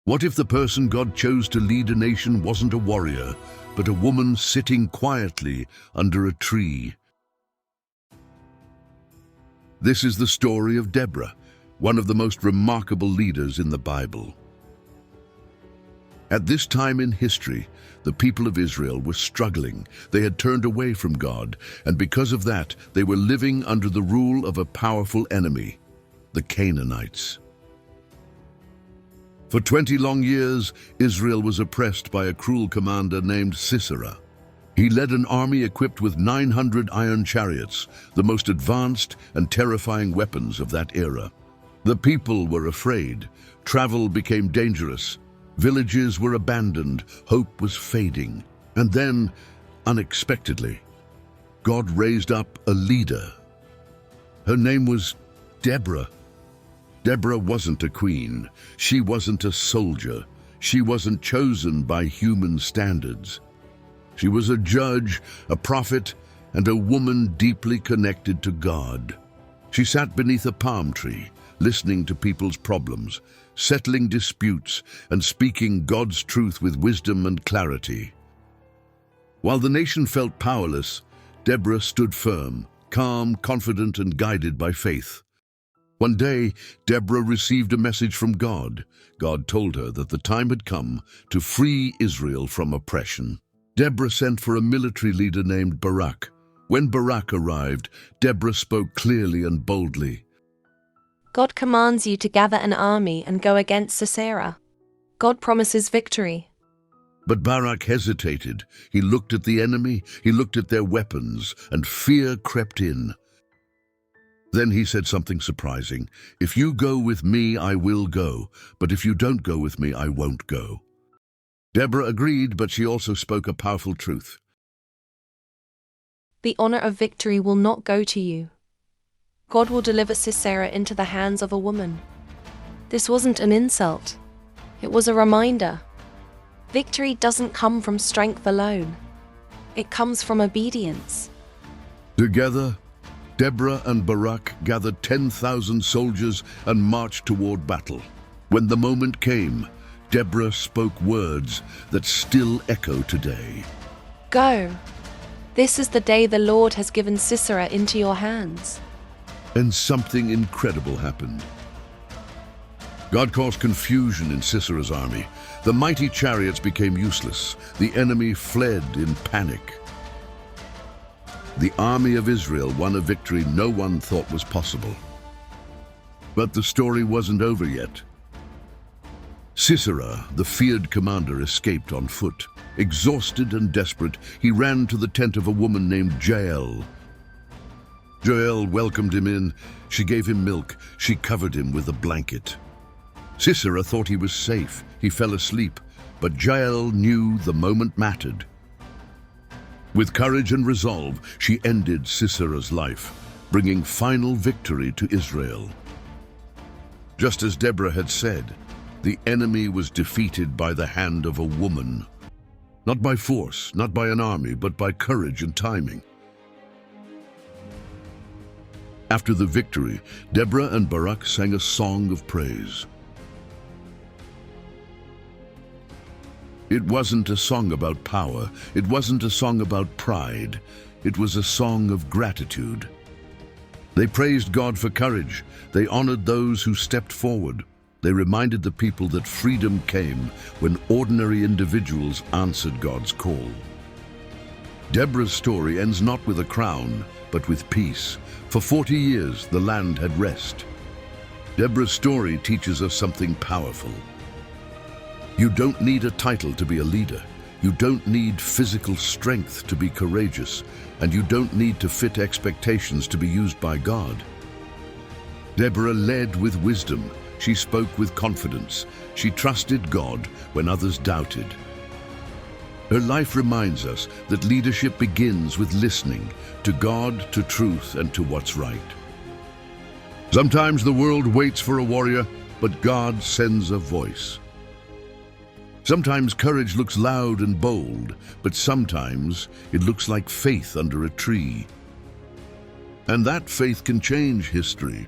What if the person God chose to lead a nation wasn't a warrior, but a woman sitting quietly under a tree? This is the story of Deborah, one of the most remarkable leaders in the Bible. At this time in history, the people of Israel were struggling. They had turned away from God, and because of that, they were living under the rule of a powerful enemy, the Canaanites. For 20 long years, Israel was oppressed by a cruel commander named Sisera. He led an army equipped with 900 iron chariots, the most advanced and terrifying weapons of that era. The people were afraid. Travel became dangerous. Villages were abandoned. Hope was fading. And then, unexpectedly, God raised up a leader. Her name was Deborah. Deborah wasn't a queen. She wasn't a soldier. She wasn't chosen by human standards. She was a judge, a prophet, and a woman deeply connected to God. She sat beneath a palm tree, listening to people's problems, settling disputes, and speaking God's truth with wisdom and clarity. While the nation felt powerless, Deborah stood firm, calm, confident, and guided by faith. One day, Deborah received a message from God. God told her that the time had come to free Israel from oppression. Deborah sent for a military leader named Barak. When Barak arrived, Deborah spoke clearly and boldly. God commands you to gather an army and go against Sisera. God promises victory. But Barak hesitated. He looked at the enemy, he looked at their weapons, and fear crept in. Then he said something surprising. If you go with me, I will go, but if you don't go with me, I won't go. Deborah agreed, but she also spoke a powerful truth. The honor of victory will not go to you. God will deliver Sisera into the hands of a woman. This wasn't an insult. It was a reminder. Victory doesn't come from strength alone. It comes from obedience. Together, Deborah and Barak gathered 10,000 soldiers and marched toward battle. When the moment came, Deborah spoke words that still echo today. Go. This is the day the Lord has given Sisera into your hands. And something incredible happened. God caused confusion in Sisera's army. The mighty chariots became useless. The enemy fled in panic. The army of Israel won a victory no one thought was possible. But the story wasn't over yet. Sisera, the feared commander, escaped on foot. Exhausted and desperate, he ran to the tent of a woman named Jael. Jael welcomed him in. She gave him milk. She covered him with a blanket. Sisera thought he was safe. He fell asleep, but Jael knew the moment mattered. With courage and resolve, she ended Sisera's life, bringing final victory to Israel. Just as Deborah had said, the enemy was defeated by the hand of a woman. Not by force, not by an army, but by courage and timing. After the victory, Deborah and Barak sang a song of praise. It wasn't a song about power. It wasn't a song about pride. It was a song of gratitude. They praised God for courage. They honored those who stepped forward. They reminded the people that freedom came when ordinary individuals answered God's call. Deborah's story ends not with a crown, but with peace. For 40 years, the land had rest. Deborah's story teaches us something powerful. You don't need a title to be a leader. You don't need physical strength to be courageous, and you don't need to fit expectations to be used by God. Deborah led with wisdom. She spoke with confidence. She trusted God when others doubted. Her life reminds us that leadership begins with listening to God, to truth, and to what's right. Sometimes the world waits for a warrior, but God sends a voice. Sometimes courage looks loud and bold, but sometimes it looks like faith under a tree. And that faith can change history.